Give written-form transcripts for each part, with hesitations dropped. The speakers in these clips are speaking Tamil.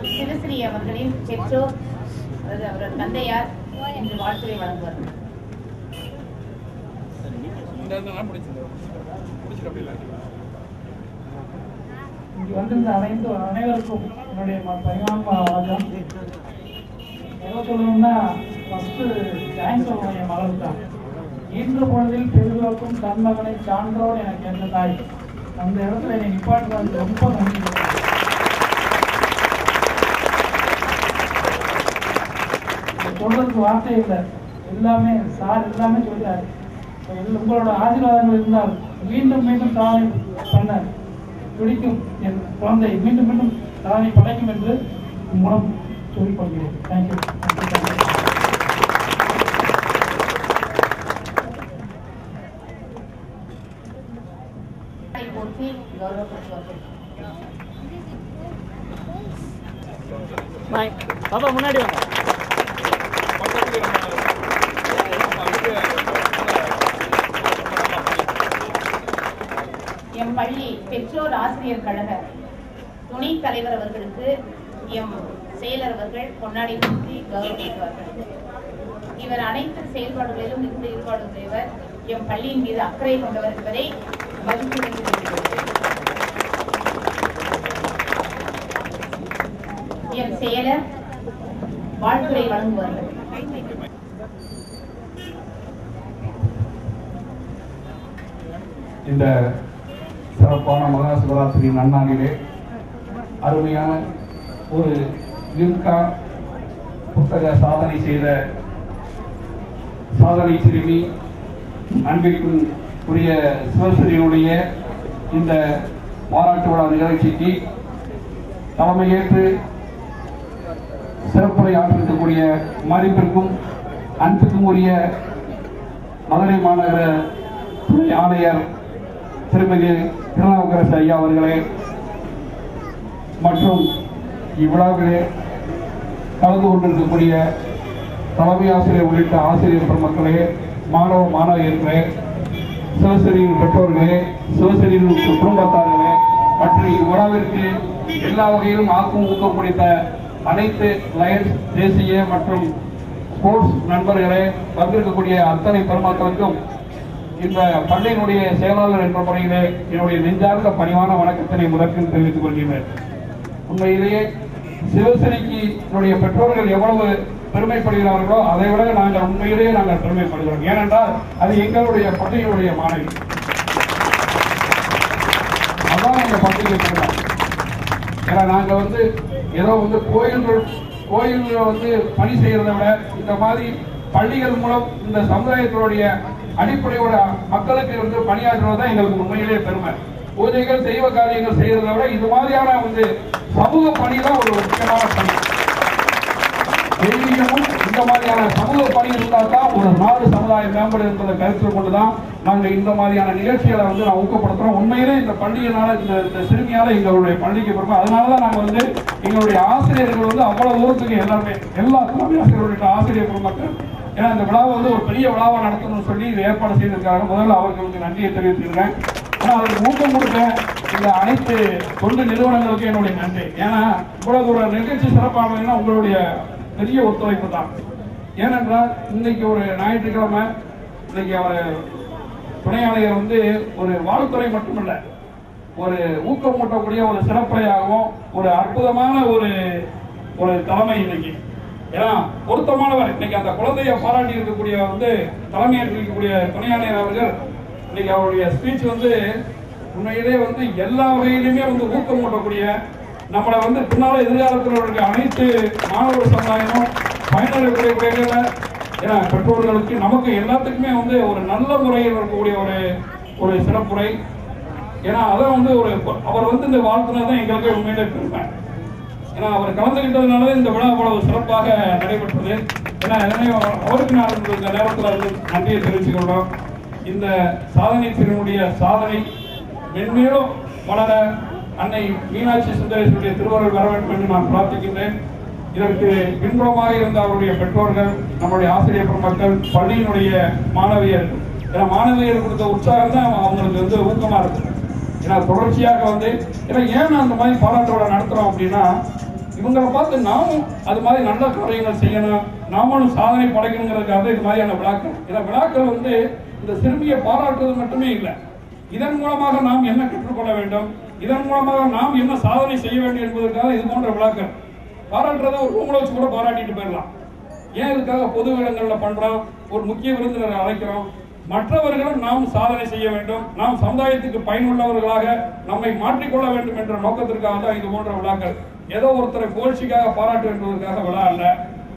சிவஸ்ரீ அவர்களின் பெற்றோர் அவரது தந்தையார் என்று வாழ்த்துரை வழங்குவார்கள். இங்கு வந்திருந்த அனைவருக்கும் என்னுடைய பரிமாண வணக்கம். என்ன சொல்லணும்னா ஃபர்ஸ்ட் தேங்க்ஸ் சொல்லணும் என் மகளுக்கு தான். ஈன்ற பொழுதில் பெருவாக்கும் தன் மகனை சான்றோடு எனக்கு எந்த தாய் அந்த இடத்துல என்னை நிப்பாட்டுறது ரொம்ப நன்றி. சொல்றதுக்கு வார்த்தை இல்லை, எல்லாமே சார் எல்லாமே சொல்றாரு. உங்களோட ஆசீர்வாதங்கள் இருந்தால் மீண்டும் மீண்டும் சாதனை பண்ண பிடிக்கும் என் குழந்தை மீண்டும் மீண்டும் சாதனை படைக்கும் என்று மூலம் சொல்லிக் கொள்கிறேன். தேங்க்யூ. பாப்பா முன்னாடி வாங்க. எம் பள்ளி பெற்றோர் ஆசிரியர் கழக துணைத் தலைவர் அவர்களுக்கு எம் செயலர் அவர்கள் கொண்டாடி நிறுத்தி கௌரவிப்பார்கள். இவர் அனைத்து செயல்பாடுகளிலும் மிகுந்த ஈடுபாடு உடையவர், எம் பள்ளியின் மீது அக்கறை கொண்டவர் என்பதை மகிழ்ச்சியுடன் தெரிவித்துள்ளது. எம் செயலர் வாழ்த்துரை வழங்குவார்கள். இந்த சிறப்பான மகா சிவராத்திரி நன்னாளிலே அருமையான ஒரு லிம்கா புத்தக சாதனை செய்த சாதனை சிறுமி அன்பிற்கும் உரிய சிவஸ்ரீயுடைய இந்த பாராட்டு விழா நிகழ்ச்சிக்கு தலைமையேற்று சிறப்புரை ஆற்றிருக்கக்கூடிய மதிப்பிற்கும் அன்புக்கும் உரிய மதுரை மாநகர துணை ஆணையர் திருமதி திருநாவுக்கரசு ஐயா அவர்களே மற்றும் இவ்விழாவிலே கலந்து கொண்டிருக்கக்கூடிய தலைமை ஆசிரியர் உள்ளிட்ட ஆசிரியர் பெருமக்களே, மாணவ மாணவியர்களே, சிவஸ்ரீயின் பெற்றோர்களே, சிவஸ்ரீயின் குடும்பத்தார்களே மற்றும் இவ்விழாவிற்கு எல்லா வகையிலும் ஆக்கம் ஊக்கம் கொடுத்த அனைத்து லயன்ஸ் தேசிய மற்றும் ஸ்போர்ட்ஸ் நண்பர்களே, வந்திருக்கக்கூடிய அத்தனை பெருமக்களுக்கும் இந்த பள்ளியினுடைய செயலாளர் என்ற முறையிலே என்னுடைய நெஞ்சார்ந்த பணிவான வணக்கத்தினை முதற்கண் தெரிவித்துக் கொள்கிறேன். உண்மையிலேயே சிவஸ்ரீக்கு என்னுடைய பெற்றோர்கள் எவ்வளவு பெருமைப்படுகிறார்களோ அதை விட நாங்கள் உண்மையிலேயே நாங்கள் பெருமைப்படுகிறோம். ஏனென்றால் அது எங்களுடைய பள்ளியினுடைய மாணவி. அதான் எங்க பள்ளிக்கு பெருமை. ஏன்னா நாங்கள் ஏதோ கோயில்கள் பணி செய்யறதை விட இந்த மாதிரி பள்ளிகள் மூலம் இந்த சமுதாயத்தினுடைய அடிப்படையோட மக்களுக்கு பணியாற்றுவதுதான் எங்களுக்கு உண்மையிலேயே பெருமை. பூஜைகள் தெய்வ காரியங்கள் செய்யறதை விட இது மாதிரியான சமூக பணி தான் ஒரு முக்கியமான பணி. தெய்வீகமும் இந்த மாதிரியான சமூக பணி இருந்தால் தான் ஒரு நாடு சமுதாயம் மேம்படும் என்பதை கருத்தில் கொண்டுதான் நாங்கள் இந்த மாதிரியான நிகழ்ச்சிகளை நான் ஊக்கப்படுத்துறோம். உண்மையிலே இந்த பண்டிகைனால இந்த சிறுமியால எங்களுடைய பண்டிகை பெருமை. அதனாலதான் நாங்க எங்களுடைய ஆசிரியர்கள் அவ்வளவு தூரத்துக்கு எல்லாருமே எல்லா தலைமை ஆசிரியர்களுடைய ஆசிரியர் பெருமக்கள் ஏன்னா இந்த விழாவை ஒரு பெரிய விழாவை நடத்தணும்னு சொல்லி இது ஏற்பாடு செய்திருக்காங்க. முதல்ல அவர்களுக்கு நன்றியை தெரிவித்துக்கிறேன். ஆனா அதுக்கு ஊக்கம் கொடுத்த இந்த அனைத்து தொண்டு நிறுவனங்களுக்கு என்னுடைய நன்றி. ஏன்னா இவ்வளவு ஒரு நிகழ்ச்சி சிறப்பானதுன்னா உங்களுடைய பெரிய ஒத்துழைப்பு தான். ஏனென்றால் இன்னைக்கு ஒரு ஞாயிற்றுக்கிழமை இன்னைக்கு அவர் துணை ஆணையர் ஒரு வாழ்த்துறை மட்டுமல்ல, ஒரு ஊக்கமூட்டக்கூடிய ஒரு சிறப்புரையாகவும் ஒரு அற்புதமான ஒரு தலைமை இன்னைக்கு. ஏன்னா பொருத்தமானவர் இன்னைக்கு அந்த குழந்தைய பாராட்டி இருக்கக்கூடிய தலைமையேற்றிருக்கக்கூடிய துணை ஆணையர் அவர்கள் இன்னைக்கு அவருடைய ஸ்பீச் உண்மையிலே எல்லா வகையிலுமே ஊக்கமூட்டக்கூடிய நம்மளை பின்னால எதிர்காலத்தில் இருக்க அனைத்து மாணவர் சமுதாயமும் பயனடையக்கூடிய வகையில ஏன்னா பெற்றோர்களுக்கு நமக்கு எல்லாத்துக்குமே ஒரு நல்ல முறையில் இருக்கக்கூடிய ஒரு சிறப்புரை. ஏன்னா அதான் அவர் இந்த வாழ்த்துனதான் எங்களுக்கு உண்மையிலே பெருமை. ஏன்னா அவர் கலந்துகிட்டதுனால இந்த விழா அவ்வளவு சிறப்பாக நடைபெற்றது. ஏன்னா அவருக்கு நான் இந்த நேரத்தில் நன்றியை தெரிவித்துக் கொள்றோம். இந்த சாதனை பிரிவினுடைய சாதனை மென்மேலும் வளர அன்னை மீனாட்சி சுந்தரேஸ்வருடைய திருவருள் வர வேண்டும் என்று நான் பிரார்த்திக்கின்றேன். இதற்கு பின்புறமாக இருந்த அவருடைய பெற்றோர்கள், நம்முடைய ஆசிரியர் பெருமக்கள், பள்ளியினுடைய மாணவியர், ஏன்னா மாணவியர் கொடுத்த உற்சாகம் தான் அவங்களுக்கு ஊக்கமா இருக்கு. ஏன்னா தொடர்ச்சியாக ஏன்னா ஏன் அந்த மாதிரி பாராட்டு விழா நடத்துறோம் அப்படின்னா இவங்களை பார்த்து நாமும் அது மாதிரி நல்ல காரியங்கள் செய்யணும், நாமளும் சாதனை படைக்கணுங்கிறதுக்காக இது மாதிரியான விழாக்கள். இந்த விழாக்கள் வந்து இந்த சிறுமியை பாராட்டுவது மட்டுமே இல்லை, இதன் மூலமாக நாம் என்ன கற்றுக்கொள்ள வேண்டும், இதன் மூலமாக நாம் என்ன சாதனை செய்ய வேண்டும் என்பதற்காக இது போன்ற விழாக்கள். பாராட்டுறதை ஒரு ரூம்ல வச்சு கூட பாராட்டிட்டு போயிடலாம். ஏன் இதுக்காக பொது இடங்களில் பண்றோம், ஒரு முக்கிய விருந்தினரை அழைக்கிறோம். மற்றவர்களும் நாம் சாதனை செய்ய வேண்டும், நாம் சமுதாயத்துக்கு பயனுள்ளவர்களாக நம்மை மாற்றிக்கொள்ள வேண்டும் என்ற நோக்கத்திற்காக தான் இது போன்ற விழாக்கள். ஏதோ ஒருத்தரை புகழ்ச்சிக்காக பாராட்டு என்பதற்காக விழா அல்ல.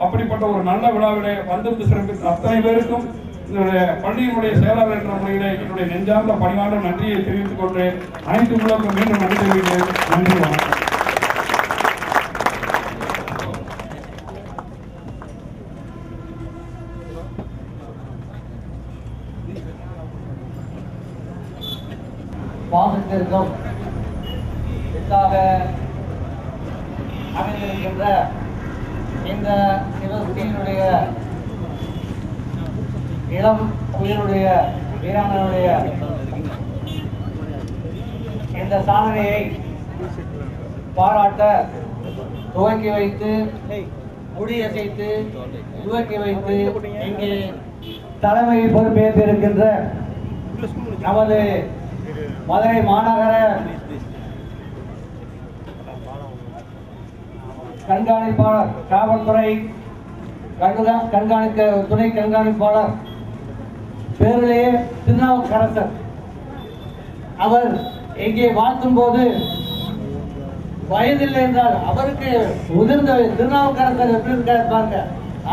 அப்படிப்பட்ட ஒரு நல்ல விழாவிலே வந்திருந்து சிறப்பித்த அத்தனை பேருக்கும் என்னுடைய பள்ளியினுடைய செயலாளர் என்ற முறையிலே என்னுடைய நெஞ்சார்ந்த பணிவான நன்றியை தெரிவித்துக் கொண்டு அனைத்து உள்ளவர்களும் மீண்டும் நன்றி தெரிவிக்கிறேன். நன்றி, வணக்கம். பாசத்திற்கும் அமைந்திருக்கின்ற இந்த சிவஸ்ரீனுடைய இளம் உயிருடைய வீராங்கனுடைய இந்த சாதனையை பாராட்ட துவக்கி வைத்து முடியசைத்து துவக்கி வைத்து இங்கே தலைமையை பொறுப்பேற்றிருக்கின்ற நமது மதுரை மாநகர கண்காணிப்பாளர், காவல்துறை கண்காணிக்க துணை கண்காணிப்பாளர் பேரிலேயே திருநாவுக்கரசர் அவர் இங்கே வாழ்த்தும் போது வயதில்லை என்றால் அவருக்கு முதிர்ந்த திருநாவுக்கரசர் எப்படி இருக்காங்க,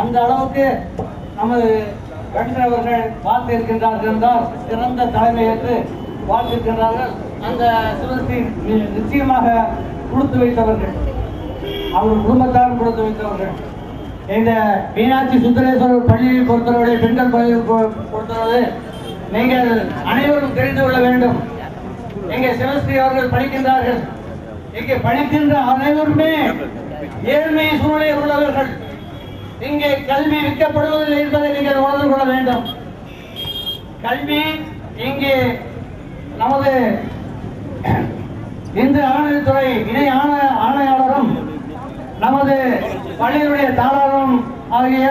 அந்த அளவுக்கு நமது கண்டர் அவர்கள் வாழ்த்து இருக்கின்றார்கள் என்றால் சிறந்த தலைமையேற்று வாழ்த்திருக்கின்றார்கள். அந்த சிவஸ்ரீ நிச்சயமாக கொடுத்து வைத்தவர்கள், அவர் குடும்பத்தாரும் கொடுத்து வைத்தவர்கள். இந்த மீனாட்சி சுந்தரேஸ்வரர் பள்ளியை பொறுத்தவரை, பெண்கள் பள்ளியை பொறுத்தவரை நீங்கள் அனைவரும் தெரிந்து கொள்ள வேண்டும். இங்கே சிவஸ்ரீ அவர்கள் படிக்கின்றார்கள். இங்கே படிக்கின்ற அனைவருமே ஏழ்மை சூழ்நிலை உள்ளவர்கள். இங்கே கல்வி விற்கப்படுவதில்லை என்பதை நீங்கள் உணர்ந்து கொள்ள வேண்டும். கல்வி இங்கே நமது இந்து அறநிலைத்துறை இணை ஆணையாளரும் நமது பள்ளியினுடைய தாளரும் ஆகிய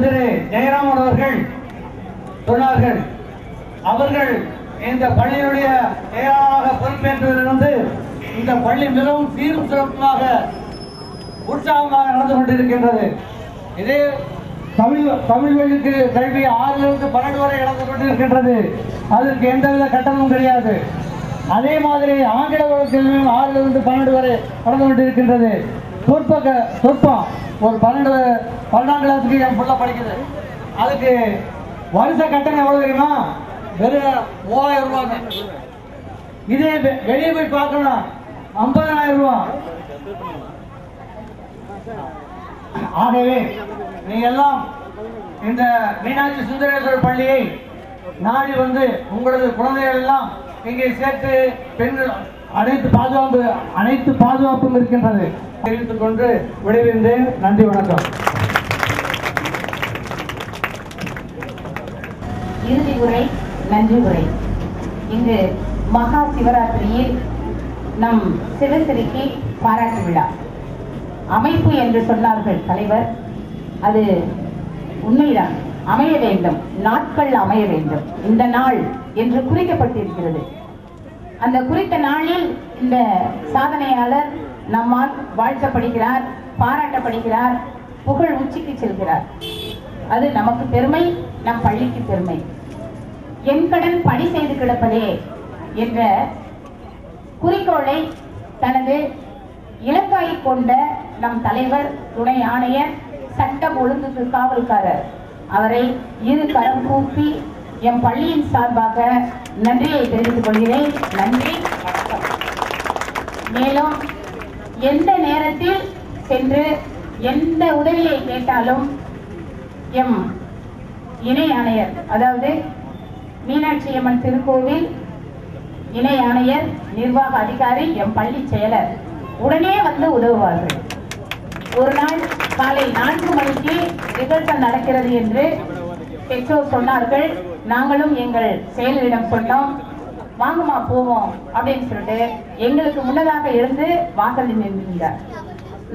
திரு ஜெயராமன் அவர்கள் சொன்னார்கள். அவர்கள் இந்த பள்ளியுடைய செயலாளராக பொறுப்பேற்றதிலிருந்து இந்த பள்ளி மிகவும் சீரும் சிறப்பாக உற்சாகமாக நடந்து கொண்டிருக்கின்றது. இதே தமிழ் வழிக்கு கல்வி 6லிருந்து 12 வரை நடந்து கொண்டிருக்கின்றது. அதற்கு எந்தவித கட்டணமும் கிடையாது. அதே மாதிரி ஆங்கில கல்வியும் 6லிருந்து 12 வரை நடந்து கொண்டிருக்கின்றது. சொற்பம் ஒரு 12ஆம் கிளாஸுக்கு என் பிள்ளை படிக்குது. அதுக்கு வருஷ கட்டணம் எவ்வளவு தெரியுமா? வெறும் 3000 ரூபாய். இதே வெளியே போய் பார்க்கணும் 50,000 ரூபாய். ஆகவே நீங்க எல்லாம் இந்த மீனாட்சி சுந்தரேஸ்வரர் பள்ளியை நாடி வந்து உங்களது குழந்தைகள் எல்லாம் இங்கே சேர்த்து பெண்கள் அனைத்து பாதுகாப்பும் இருக்கின்றது தெரிவித்துக் கொண்டு விடைபெறுகிறேன். நன்றி, வணக்கம். இறுதி உரை, நன்றி உரை. இங்கு மகா சிவராத்திரியில் நம் சிவஸ்ரீக்கு பாராட்டு விழா அமைப்பு என்று சொன்னார்கள் தலைவர். அது உண்மைதான், அமைய வேண்டும், நாட்கள் அமைய வேண்டும். இந்த நாள் என்று குறிக்கப்பட்டிருக்கிறது. அந்த குறித்த நாளில் இந்த சாதனையாளர் நம்மால் வாழ்த்தப்படுகிறார், பாராட்டப்படுகிறார், புகழ் உச்சிக்கு செல்கிறார். அது நமக்கு பெருமை, நம் பள்ளிக்கு பெருமை. என் கடன் பணி செய்து கிடப்பதே என்ற குறிக்கோளை தனது இலக்காய் கொண்ட நம் தலைவர், துணை ஆணையர், சட்டம் ஒழுங்குக்கு காவல்காரர் அவரை இரு கரம் கூப்பி எம் பள்ளியின் சார்பாக நன்றியை தெரிவித்துக் கொள்கிறேன். நன்றி, வணக்கம். மேலும் எந்த நேரத்தில் சென்று எந்த உதவியை கேட்டாலும் எம் இணை ஆணையர், அதாவது மீனாட்சி அம்மன் திருக்கோவில் இணை ஆணையர், நிர்வாக அதிகாரி, எம் பள்ளி செயலர் உடனே வந்து உதவுவார்கள். ஒரு நாள் காலை 4 மணிக்கு ரிஹர்சல் நடக்கிறது என்று பெற்றோர் சொன்னார்கள். நாங்களும் எங்கள் செயலரிடம் சொன்னோம். வாங்கம்மா போவோம் அப்படின்னு சொல்லிட்டு எங்களுக்கு முன்னதாக இருந்து வாசலில் நின்றிருந்தார்.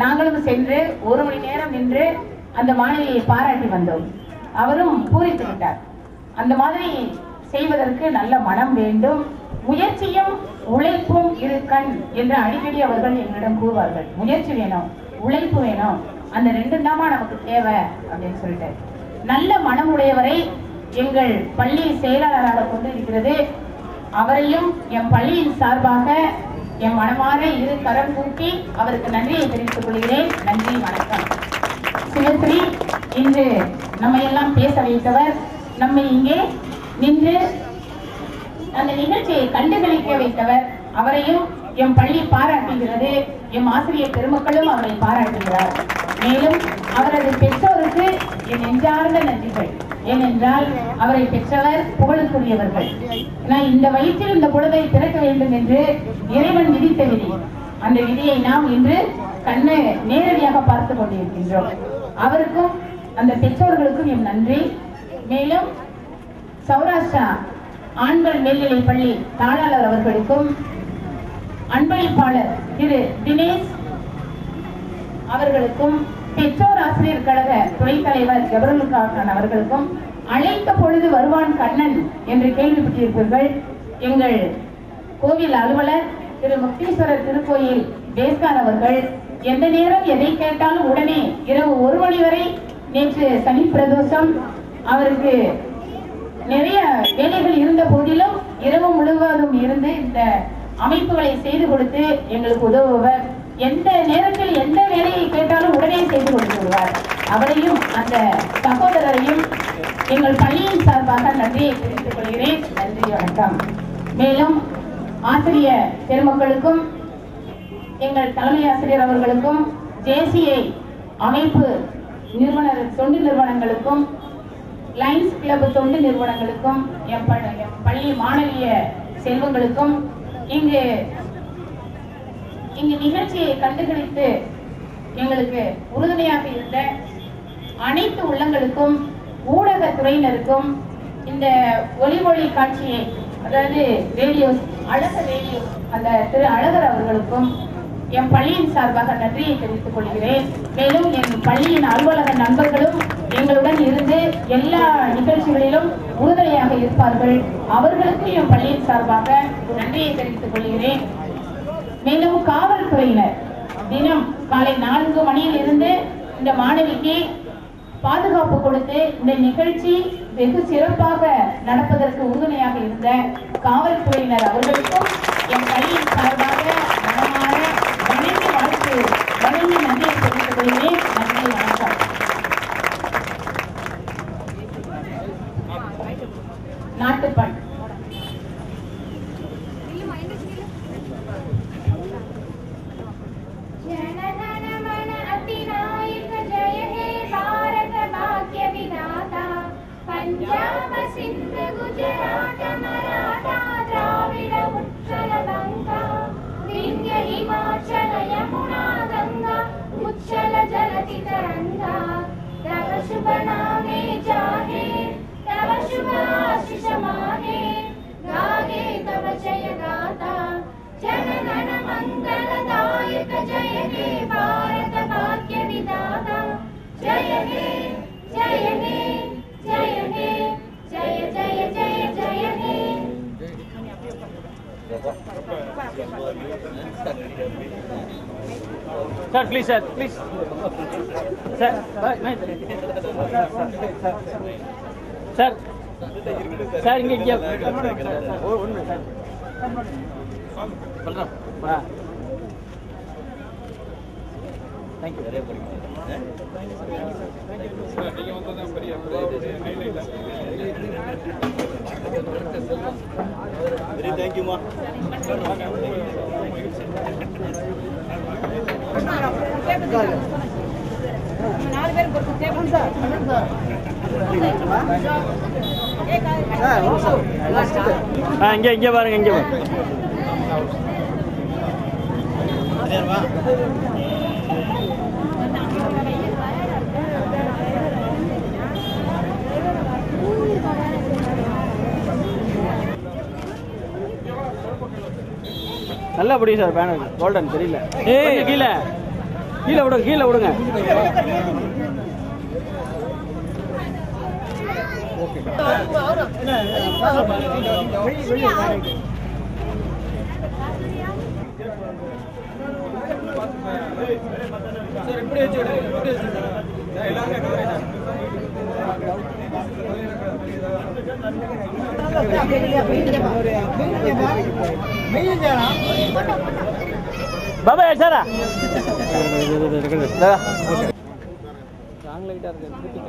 நாங்களும் சென்று 1 மணி நேரம் நின்று அந்த மாணவியை பாராட்டி வந்தோம். அவரும் பூரித்து விட்டார். அந்த மாதிரி செய்வதற்கு நல்ல மனம் வேண்டும், முயற்சியும் உழைப்பும் இருக்கண் என்று அடிக்கடி அவர்கள் எங்களிடம் கூறுவார்கள். முயற்சி வேணும், உழைப்பு வேணும், அந்த 2 தாமா நமக்கு தேவை அப்படின்னு சொல்லிட்டு நல்ல மனம் உடையவரை எங்கள் பள்ளி செயலாளராக கொண்டு இருக்கிறது. அவரையும் என் பள்ளியின் சார்பாக என் மனமாற 2 கரம் கூட்டி அவருக்கு நன்றியை தெரிவித்துக் கொள்கிறேன். நன்றி, வணக்கம். சிவஸ்ரீ இன்று நம்மை எல்லாம் பேச வைத்தவர், நம்மை இங்கே நின்று அந்த நிகழ்ச்சியை கண்டுகளிக்க வைத்தவர், அவரையும் என் பள்ளி பாராட்டுகிறது. எம் ஆசிரியர் பெருமக்களும் அவரை பாராட்டுகிறார். மேலும் அவரது பெற்றோருக்கு என் நெஞ்சார்ந்த நன்றிகள். ஏனென்றால் அவரை பெற்றவர் புகழுக்குரியவர்கள். நான் இந்த வயிற்றில் இந்த குழந்தை பிறக்க வேண்டும் என்று இறைவன் விதித்த விதி. அந்த விதியை நாம் இன்று கண்ணு நேரடியாக பார்த்து கொண்டிருக்கின்றோம். அவருக்கும் அந்த பெற்றோர்களுக்கும் என் நன்றி. மேலும் சௌராஷ்டிரா ஆண்கள் மேல்நிலை பள்ளி தாளாளர் அவர்களுக்கும் அன்பளிப்பாளர் திரு தினேஷ் அவர்களுக்கும் பெற்றோர் ஆசிரியர் கழக துணைத் தலைவர் ஜபருல் கான் அவர்களுக்கும் அழைத்த பொழுது வருவான் கண்ணன் என்று கேள்விப்பட்டிருப்பீர்கள். எங்கள் கோவில் அலுவலர் திரு முக்தீஸ்வரர் திருக்கோயில் பேஸ்கார் அவர்கள் எந்த நேரம் எதை கேட்டாலும் உடனே இரவு 1 மணி வரை, நேற்று சனி பிரதோஷம், அவருக்கு நிறைய வேலைகள் இருந்த போதிலும் இரவு முழுவதும் இருந்து இந்த அமைப்புகளை செய்து கொடுத்து எங்களுக்கு உதவுவர். எந்த நேரத்தில் எந்த வேலையை கேட்டாலும் உடனே செய்து கொடுத்து விடுவார். அவரையும் அந்த சகோதரரையும் எங்கள் பள்ளியின் சார்பாக நன்றியை தெரிவித்துக் கொள்கிறேன். நன்றி, வணக்கம். மேலும் ஆசிரியர் பெருமக்களுக்கும் எங்கள் தலைமை ஆசிரியர் அவர்களுக்கும் தேசிய அமைப்பு நிறுவனர் தொண்டு நிறுவனங்களுக்கும் லைன்ஸ் கிளப் தொண்டு நிறுவனங்களுக்கும் என் பள்ளி மாணவிய செல்வங்களுக்கும் இங்கு நிகழ்ச்சியை கண்டுகளித்து எங்களுக்கு உறுதுணையாக இருந்த அனைத்து உள்ளங்களுக்கும் ஊடகத்துறையினருக்கும் இந்த ஒளிமொழி காட்சியை, அதாவது ரேடியோ அழகர் ரேடியோ அந்த திரு அழகர் அவர்களுக்கும் என் பள்ளியின் சார்பாக நன்றியை தெரிவித்துக் கொள்கிறேன். மேலும் என் பள்ளியின் அலுவலக நண்பர்களும் எங்களுடன் இருந்து எல்லா நிகழ்ச்சிகளிலும் உறுதுணையாக இருப்பார்கள். அவர்களுக்கும் என் பள்ளியின் சார்பாக நன்றியை தெரிவித்துக் கொள்கிறேன். மேலும் காவல்துறையினர் தினம் காலை 4 மணியில் இருந்து இந்த மாணவிக்கு பாதுகாப்பு கொடுத்து இந்த நிகழ்ச்சி வெகு சிறப்பாக நடப்பதற்கு உறுதுணையாக இருந்த காவல்துறையினர் அவர்களுக்கும் என் பள்ளியின் சார்பாக மனமான வணங்கி வாழ்த்து வணங்கி நன்றியை தெரிவித்துக் கொள்கிறேன். நன்றி, வணக்கம். நாட்டுப்பண் पंजाब सिंध गुजरात मराठा द्राविड उत्कल गंगा विंध्य हिमाचल यमुना गंगा उच्छल जलति तरंगा तव शुभ नामे जाहे तव शुभ आशीष माहे गाहे तव जय गाथा जन गण मंगलदायक जय हे भारत भाग्य विधाता जय हे जय हे जय हे जय जय जय जय हे Sir, please, sir, please. Sir, sir, sir, inge one minute, sir. Balram. Thank you. Very thank you, ma. இங்கே பாருங்க, இங்கே பாருங்க. நல்லா பிடி சார் பேனர் கோல்டன் தெரியல ஏய் கீழே கீழே விடுங்க கீழே விடுங்க ஓகே சார் இப்படி வச்சு எல்லாரும் பாபா சாரா லைட்டா இருக்கு